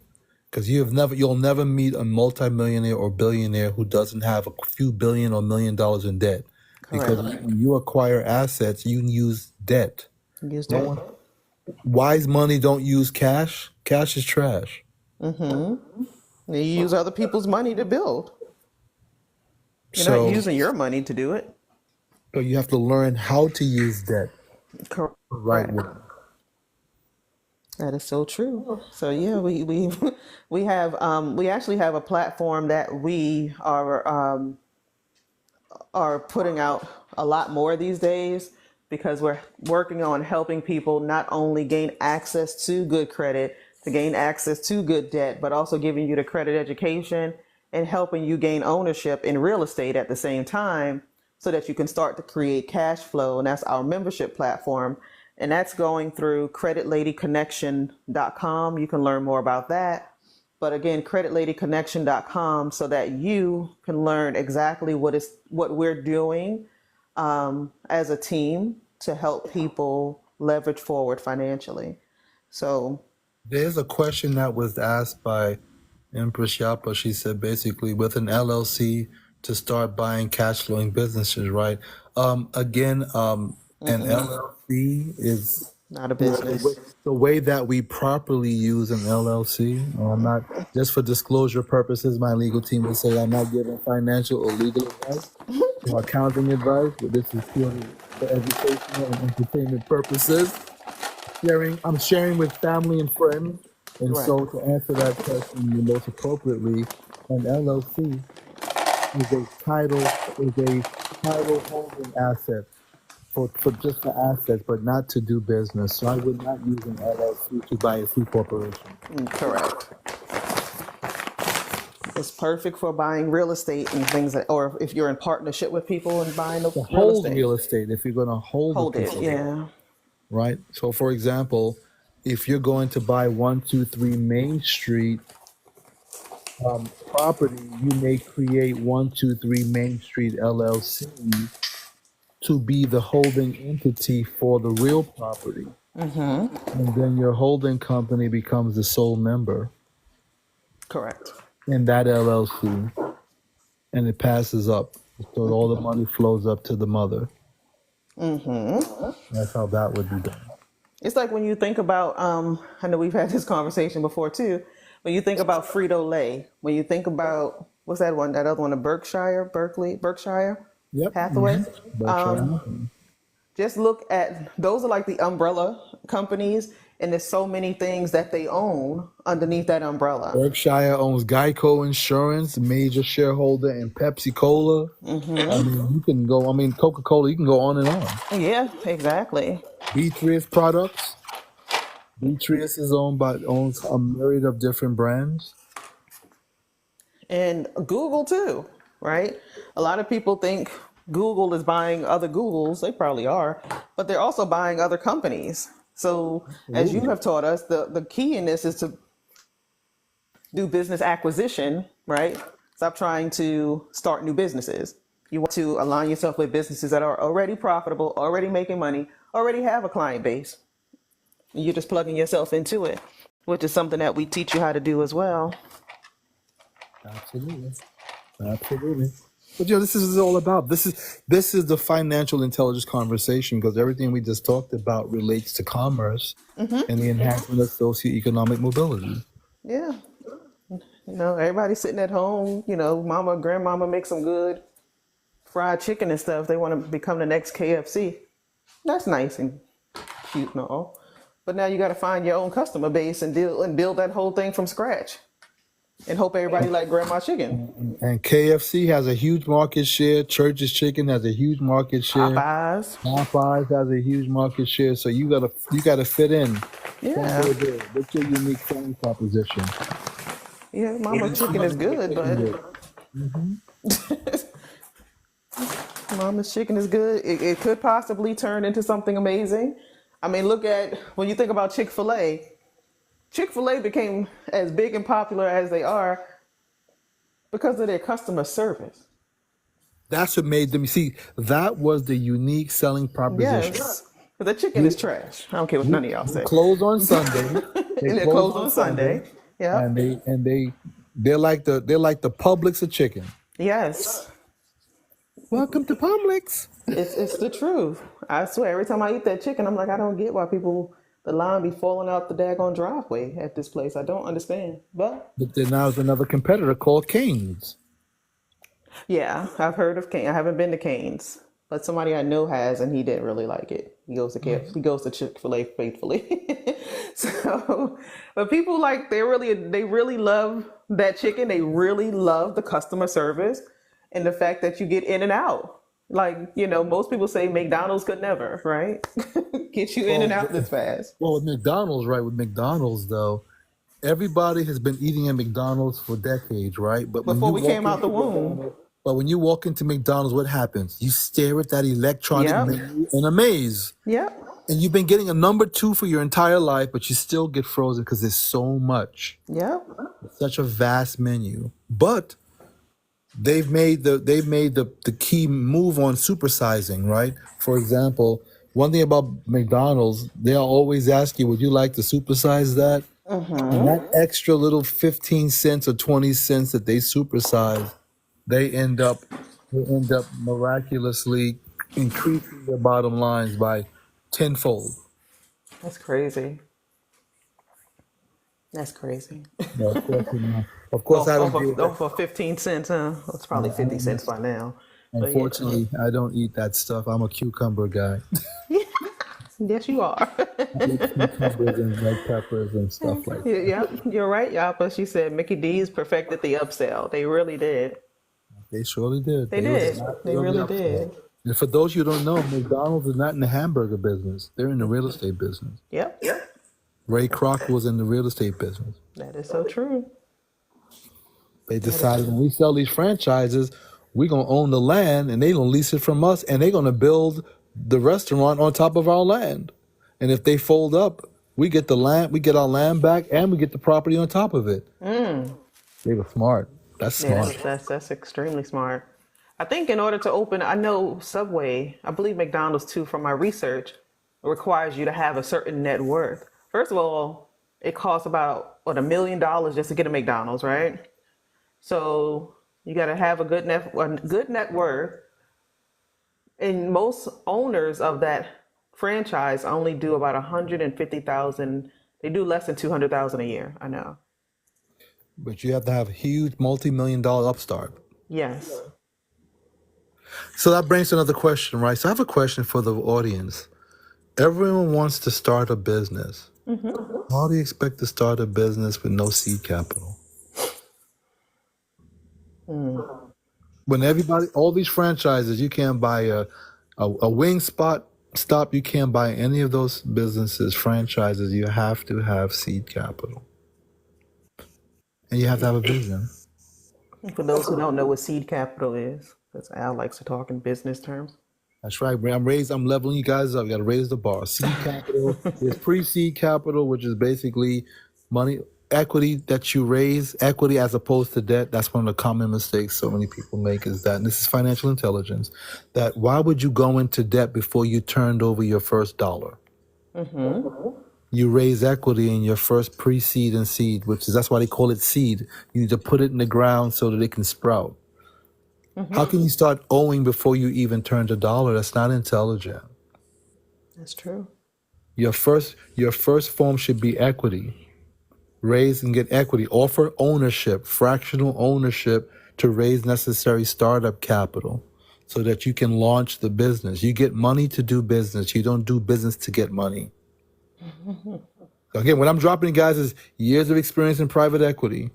Because you'll never meet a multimillionaire or billionaire who doesn't have a few billion or $1 million in debt. Because correct. when you acquire assets, you use debt. Use No that. one, wise money don't use cash. Cash is trash. You use other people's money to build. You're not So, using your money to do it. so you have to learn how to use debt the right Correct. way. That is so true. So yeah, we we have we actually have a platform that we are putting out a lot more these days because we're working on helping people not only gain access to good credit, to gain access to good debt, but also giving you the credit education and helping you gain ownership in real estate at the same time so that you can start to create cash flow. And that's our membership platform. And that's going through creditladyconnection.com. You can learn more about that. But again, creditladyconnection.com so that you can learn exactly what we're doing as a team to help people leverage forward financially. So, There's a question that was asked by Empress Yapa. She said basically with an LLC to start buying cash flowing businesses, right? Again, an LLC is not a the way, business. the way that we properly use an LLC. I'm not, just for disclosure purposes, my legal team will say I'm not giving financial or legal advice or accounting advice, but this is purely for educational and entertainment purposes. I'm sharing with family and friends. And Right. so to answer that question the most appropriately, an LLC is a title holding asset for just for assets, but not to do business. So I would not use an LLC to buy a C corporation. Correct. It's perfect for buying real estate and things or if you're in partnership with people and buying the To real hold estate. real estate, if you're going to hold a Hold piece it. of it, Yeah. right? So for example, if you're going to buy 123 Main Street property, you may create 123 Main Street LLC to be the holding entity for the real property. And then your holding company becomes the sole member Correct. in that LLC and it passes up. So all the money flows up to the mother. That's how that would be done. It's like when you think about, I know we've had this conversation before too. When you think about Frito Lay, when you think about what's that other one, the Berkshire Yep. Hathaway, Berkshire Hathaway. just look at those are like the umbrella companies, and there's so many things that they own underneath that umbrella. Berkshire owns Geico Insurance, major shareholder in Pepsi Cola. I mean, you can go. I mean, Coca Cola. You can go on and on. Yeah, exactly. Beatrice Products. Beatrice is owns a myriad of different brands. And Google too, right? A lot of people think Google is buying other Googles. They probably are, but they're also buying other companies. So as you Absolutely. have taught us, the key in this is to do business acquisition, right? Stop trying to start new businesses. You want to align yourself with businesses that are already profitable, already making money, already have a client base. And you're just plugging yourself into it, which is something that we teach you how to do as well. Absolutely. Absolutely. But this is all about. This is the financial intelligence conversation because everything we just talked about relates to commerce and the enhancement of socioeconomic mobility. Yeah. Everybody's sitting at home, mama, grandmama make some good fried chicken and stuff. They want to become the next KFC. That's nice and cute and all. But now you got to find your own customer base and build that whole thing from scratch and hope everybody like grandma chicken. And KFC has a huge market share. Church's Chicken has a huge market share. Popeyes. Popeyes has a huge market share. So you gotta fit in Yeah. somewhere there. What's your unique selling proposition? Yeah, mama chicken is good, but mama's chicken is good. It could possibly turn into something amazing. I mean, look at when you think about Chick-fil-A. Chick-fil-A became as big and popular as they are because of their customer service. That's what made them. See, that was the unique selling proposition. Yes. The chicken is trash. I don't care what none of y'all say. Closed on Sunday. And they're closed on Sunday. Yeah. And they're like the Publix of chicken. Yes. Welcome to Publix. It's the truth. I swear, every time I eat that chicken, I'm like, I don't get why the line be falling out the daggone driveway at this place. I don't understand. But then now there's another competitor called Cane's. yeah, I've heard of Cane. I haven't been to Cane's, but somebody I know has, and he didn't really like it. He goes to He goes to Chick-fil-A faithfully. So, but people they really love that chicken. They really love the customer service and the fact that you get in and out. Most people say McDonald's could never, right? Get you in and out this fast. Well, with McDonald's, right? With McDonald's, though, everybody has been eating at McDonald's for decades, right? But Before we came out the womb. But when you walk into McDonald's, what happens? You stare at that electronic Yep. menu in a maze. Yep. And you've been getting a number 2 for your entire life, but you still get frozen because there's so much. Yep. Such a vast menu. But they've made the key move on supersizing, right? For example, one thing about McDonald's, they'll always ask you, would you like to supersize that? And that extra little 15 cents or 20 cents that they supersize, they end up miraculously increasing their bottom lines by tenfold. That's crazy. That's crazy. No, of course, of course, I don't do that. For 15 cents, huh? It's probably 50 cents by now. But Unfortunately, I don't eat that stuff. I'm a cucumber guy. yes, you are. I eat cucumbers and red peppers and stuff like that. Yeah, you're right, Yapa. She said Mickey D's perfected the upsell. They really did. They surely did. They did. They really did. And for those you don't know, McDonald's is not in the hamburger business. They're in the real estate business. Yep. Ray Kroc was in the real estate business. That is so true. They decided when we sell these franchises, we're going to own the land and they're going to lease it from us and they're going to build the restaurant on top of our land. And if they fold up, we get the land, we get our land back and we get the property on top of it. They were smart. That's smart. That's extremely smart. I think in order to open, I know Subway, I believe McDonald's too, from my research, requires you to have a certain net worth. First of all, it costs about $1 million just to get a McDonald's, right? So you got to have a good net worth. And most owners of that franchise only do about 150,000. They do less than 200,000 a year. I know. But you have to have a huge multi-million-dollar upstart. Yes. So that brings another question, right? So I have a question for the audience. Everyone wants to start a business. How do you expect to start a business with no seed capital? When everybody, all these franchises, you can't buy a wing spot stop. You can't buy any of those businesses, franchises. You have to have seed capital, and you have to have a vision. For those who don't know what seed capital is, because Al likes to talk in business terms. That's right. I'm leveling you guys up. You got to raise the bar. Seed capital is pre-seed capital, which is basically money, equity that you raise, equity as opposed to debt. That's one of the common mistakes so many people make is that, and this is financial intelligence, that why would you go into debt before you turned over your first dollar? You raise equity in your first pre-seed and seed, which is, that's why they call it seed. You need to put it in the ground so that it can sprout. How can you start owing before you even turned a dollar? That's not intelligent. That's true. Your first form should be equity. Raise and get equity. Offer ownership, fractional ownership to raise necessary startup capital so that you can launch the business. You get money to do business. You don't do business to get money. Again, what I'm dropping guys is years of experience in private equity.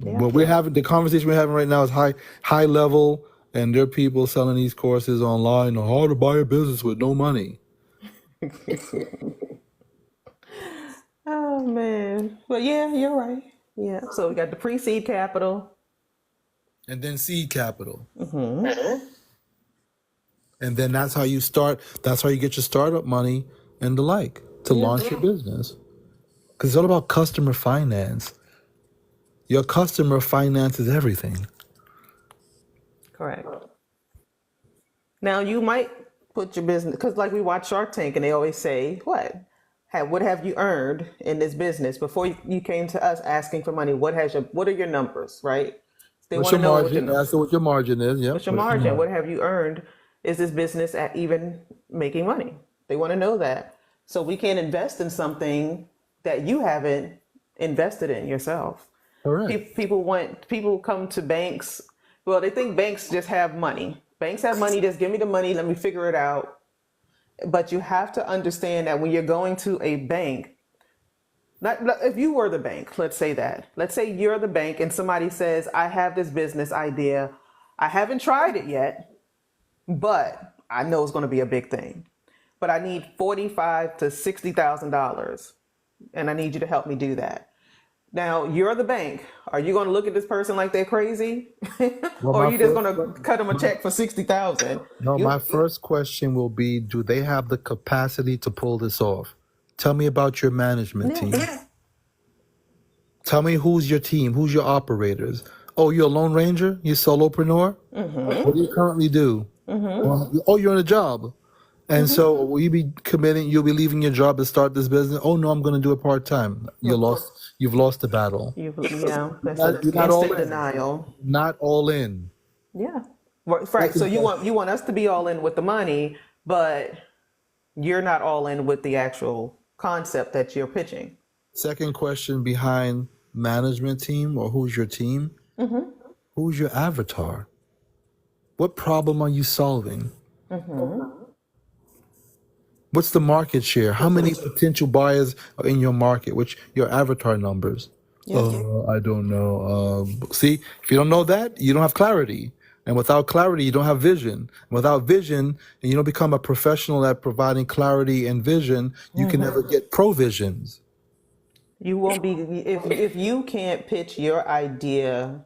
Yeah. What we're having, the conversation we're having right now is high level, and there are people selling these courses online on how to buy a business with no money. Oh man. But yeah, you're right. Yeah. So we got the pre-seed capital. And then seed capital. And then that's how you start. That's how you get your startup money and the like to launch your business. Because it's all about customer finance. Your customer finances everything. Correct. Now you might put your business because, like, we watch Shark Tank, and they always say, what have you earned in this business before you came to us asking for money? What are your numbers, right? They What's want to your know what your margin? numbers. Ask her what your margin is. Yep. What's your What's your margin? margin? What have you earned? Is this business at even making money? They want to know that. So we can't invest in something that you haven't invested in yourself. Correct. People come to banks. Well, they think banks just have money. Banks have money. Just give me the money. Let me figure it out. But you have to understand that when you're going to a bank, not if you were the bank, let's say that. Let's say you're the bank and somebody says, I have this business idea. I haven't tried it yet, but I know it's going to be a big thing. But I need $45,000 to $60,000, and I need you to help me do that. Now you're the bank. Are you going to look at this person like they're crazy, Well, or are my you just first, going to cut them a check for 60,000? no, You, my first question will be: do they have the capacity to pull this off? Tell me about your management team. yeah, Tell me who's your team, who's your operators. Oh, you're a lone ranger? You're solopreneur? What do you currently do? Well, oh, you're in a job. And so will you be committing, you'll be leaving your job to start this business? Oh no, I'm going to do it part time. You've lost the battle. yeah, that's an You're not all instant in. denial. Not all in. Yeah, right. So Second question, you want us to be all in with the money, but you're not all in with the actual concept that you're pitching. second question behind management team or who's your team? Who's your avatar? What problem are you solving? What's the market share? How many potential buyers are in your market? Which your avatar numbers? Yeah. I don't know. See, if you don't know that, you don't have clarity. And without clarity, you don't have vision. Without vision, and you don't become a professional at providing clarity and vision, you can never get provisions. You won't be if you can't pitch your idea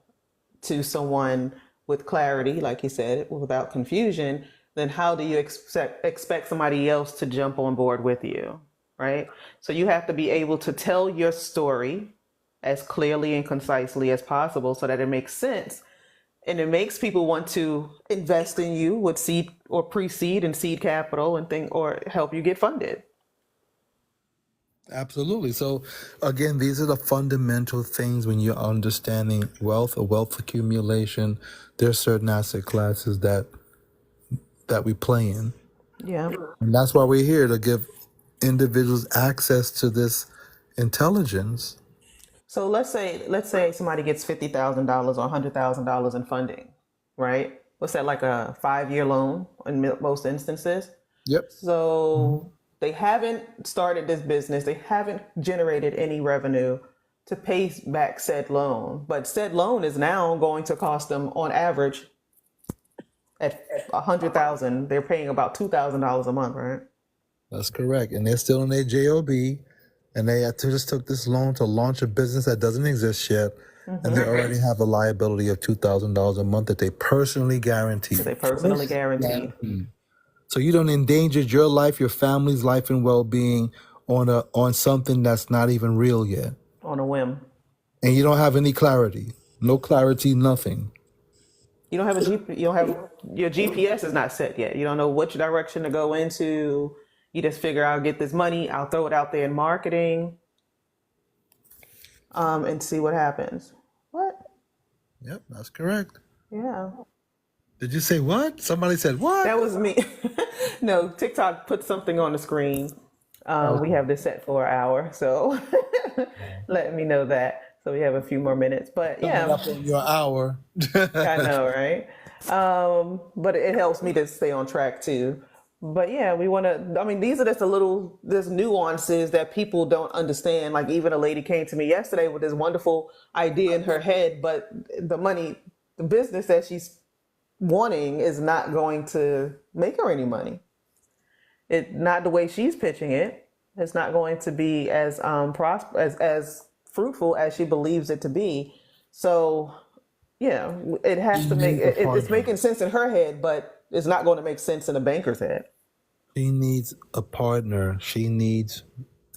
to someone with clarity, like you said, without confusion, then how do you expect somebody else to jump on board with you, right? So you have to be able to tell your story as clearly and concisely as possible so that it makes sense and it makes people want to invest in you with seed or pre-seed and seed capital and thing or help you get funded. Absolutely. So, again, these are the fundamental things when you're understanding wealth or wealth accumulation. There's certain asset classes that we play in. Yeah. And that's why we're here to give individuals access to this intelligence. So let's say somebody gets $50,000 or $100,000 in funding, right? what's that, like a 5-year loan in most instances. Yep. So they haven't started this business. They haven't generated any revenue to pay back said loan. But said loan is now going to cost them on average at 100,000. They're paying about $2,000 a month, right? That's correct. And they're still in their job, and they just took this loan to launch a business that doesn't exist yet, and they already have a liability of $2,000 a month that they personally guarantee. They personally guaranteed So you don't endanger your life, your family's life and well-being on something that's not even real yet. on a whim. And you don't have any clarity. No clarity, nothing. You don't have you don't have, your GPS is not set yet. You don't know which direction to go into. You just figure, I'll get this money, I'll throw it out there in marketing, and see what happens. What? Yep, that's correct. Yeah. Did you say what? Somebody said what? That was me. No, TikTok put something on the screen. We have this set for an hour, so let me know that. So we have a few more minutes, but yeah, Up in your hour. I know, right? But it helps me to stay on track too. But yeah, we want to, I mean, these are just there's nuances that people don't understand. Like even a lady came to me yesterday with this wonderful idea in her head, but the business that she's wanting is not going to make her any money. Not the way she's pitching it. It's not going to be as as fruitful as she believes it to be. So yeah, it has to make it's making sense in her head, but it's not going to make sense in a banker's head. She needs a partner. She needs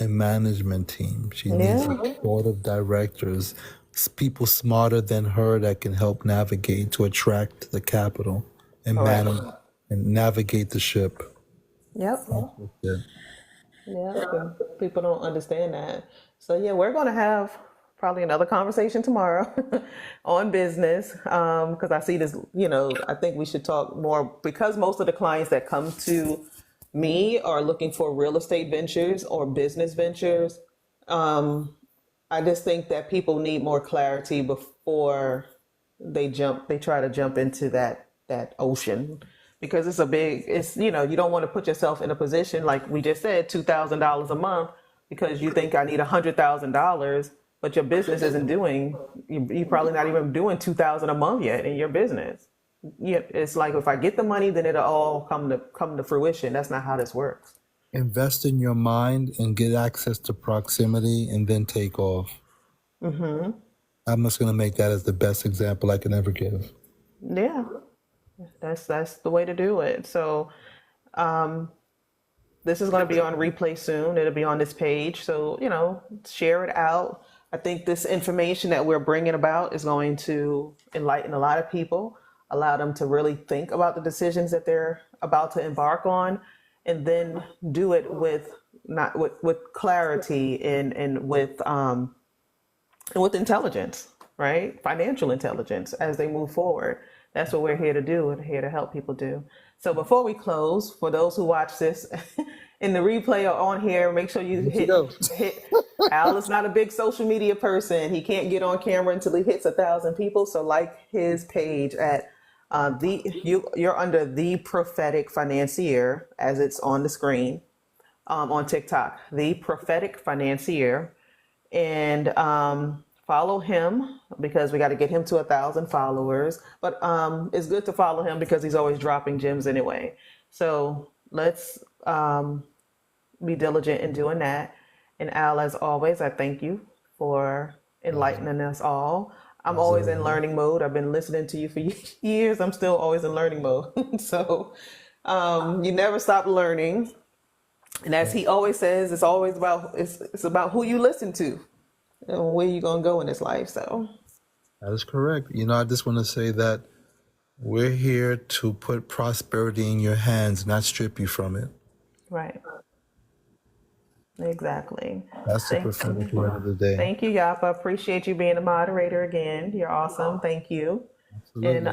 a management team. She needs a board of directors, people smarter than her that can help navigate to attract the capital and manage and navigate the ship. Yep. Yeah. Yeah. People don't understand that. So yeah, we're going to have probably another conversation tomorrow on business, because I see this, I think we should talk more, because most of the clients that come to me are looking for real estate ventures or business ventures. I just think that people need more clarity before they try to jump into that ocean, because you don't want to put yourself in a position, like we just said, $2,000 a month, because you think I need $100,000, but your business isn't you're probably not even doing $2,000 a month yet in your business. Yeah, it's like, if I get the money, then it'll all come to fruition. That's not how this works. Invest in your mind and get access to proximity and then take off. I'm just going to make that as the best example I can ever give. Yeah, that's the way to do it. So this is going to be on replay soon. It'll be on this page. So, share it out. I think this information that we're bringing about is going to enlighten a lot of people, allow them to really think about the decisions that they're about to embark on, and then do it with clarity and with intelligence, right? Financial intelligence as they move forward. That's what we're here to do and here to help people do. So before we close, for those who watch this in the replay or on here, make sure you hit. Al is not a big social media person. He can't get on camera until he hits 1,000 people. So like his page at you're under The Prophetic Financier, as it's on the screen, on TikTok, The Prophetic Financier, and follow him, because we got to get him to 1,000 followers. But it's good to follow him because he's always dropping gems anyway. So let's be diligent in doing that. And Al, as always, I thank you for enlightening us all. I'm always in learning mode. I've been listening to you for years. I'm still always in learning mode. So you never stop learning. And as he always says, it's always it's about who you listen to and where you're going to go in this life. So that is correct. I just want to say that we're here to put prosperity in your hands, not strip you from it. Right. Exactly. That's the prophetic word of the day. Thank you, Yapa. Appreciate you being a moderator again. You're awesome. Thank you. Absolutely.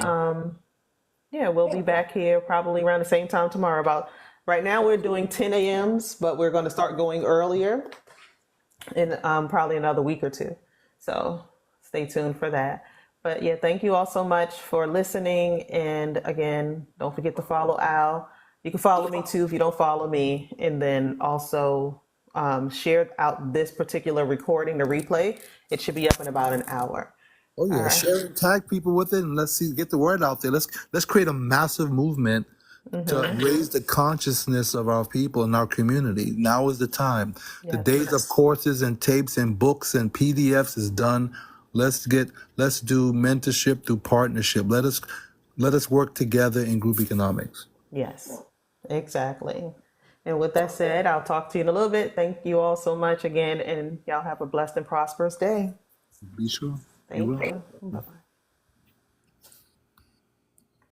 And we'll be back here probably around the same time tomorrow. Right now we're doing 10 a.m.s, but we're going to start going earlier in probably another week or two. So stay tuned for that. But yeah, thank you all so much for listening. And again, don't forget to follow Al. You can follow me too if you don't follow me. And then also share out this particular recording, the replay. It should be up in about an hour. Oh All yeah, right. share and tag people with it, and let's see, get the word out there. Let's create a massive movement to raise the consciousness of our people in our community. Now is the time. The Yes. days of courses and tapes and books and PDFs is done. Let's do mentorship through partnership. Let us work together in group economics. Yes. Exactly. And with that said, I'll talk to you in a little bit. Thank you all so much again, and y'all have a blessed and prosperous day. Be sure you Thank will. you. Bye bye.